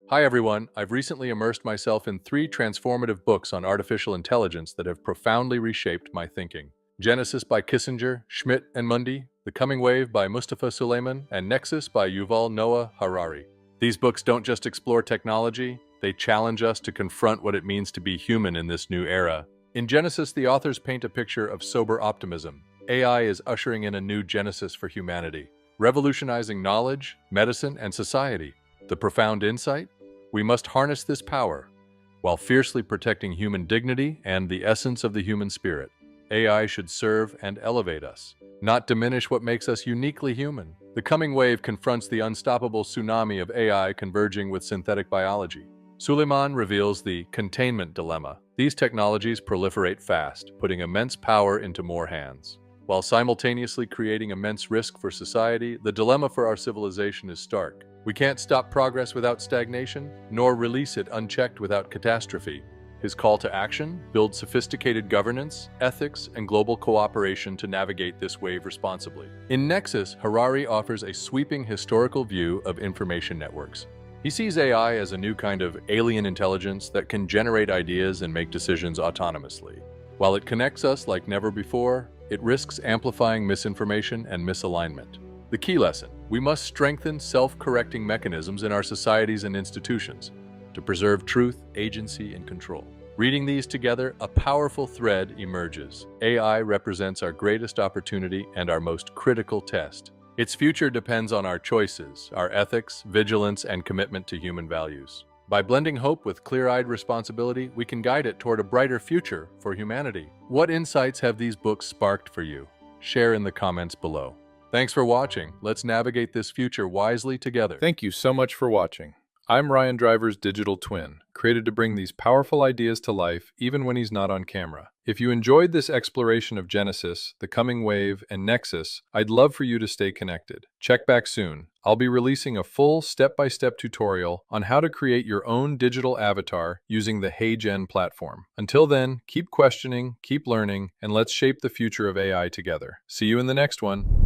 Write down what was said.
Hi everyone, I've recently immersed myself in three transformative books on artificial intelligence that have profoundly reshaped my thinking. Genesis by Kissinger, Schmidt and Mundy, The Coming Wave by Mustafa Suleyman, and Nexus by Yuval Noah Harari. These books don't just explore technology, they challenge us to confront what it means to be human in this new era. In Genesis, the authors paint a picture of sober optimism. AI is ushering in a new Genesis for humanity, revolutionizing knowledge, medicine, and society. The profound insight? We must harness this power while fiercely protecting human dignity and the essence of the human spirit. AI should serve and elevate us, not diminish what makes us uniquely human. The coming wave confronts the unstoppable tsunami of AI converging with synthetic biology. Suleiman reveals the containment dilemma. These technologies proliferate fast, putting immense power into more hands. While simultaneously creating immense risk for society, the dilemma for our civilization is stark. We can't stop progress without stagnation, nor release it unchecked without catastrophe. His call to action: build sophisticated governance, ethics, and global cooperation to navigate this wave responsibly. In Nexus, Harari offers a sweeping historical view of information networks. He sees AI as a new kind of alien intelligence that can generate ideas and make decisions autonomously. While it connects us like never before, it risks amplifying misinformation and misalignment. The key lesson: we must strengthen self-correcting mechanisms in our societies and institutions to preserve truth, agency, and control. Reading these together, a powerful thread emerges. AI represents our greatest opportunity and our most critical test. Its future depends on our choices, our ethics, vigilance, and commitment to human values. By blending hope with clear-eyed responsibility, we can guide it toward a brighter future for humanity. What insights have these books sparked for you? Share in the comments below. Thanks for watching. Let's navigate this future wisely together. Thank you so much for watching. I'm Ryan Driver's digital twin, created to bring these powerful ideas to life even when he's not on camera. If you enjoyed this exploration of Genesis, The Coming Wave, and Nexus, I'd love for you to stay connected. Check back soon. I'll be releasing a full step-by-step tutorial on how to create your own digital avatar using the HeyGen platform. Until then, keep questioning, keep learning, and let's shape the future of AI together. See you in the next one.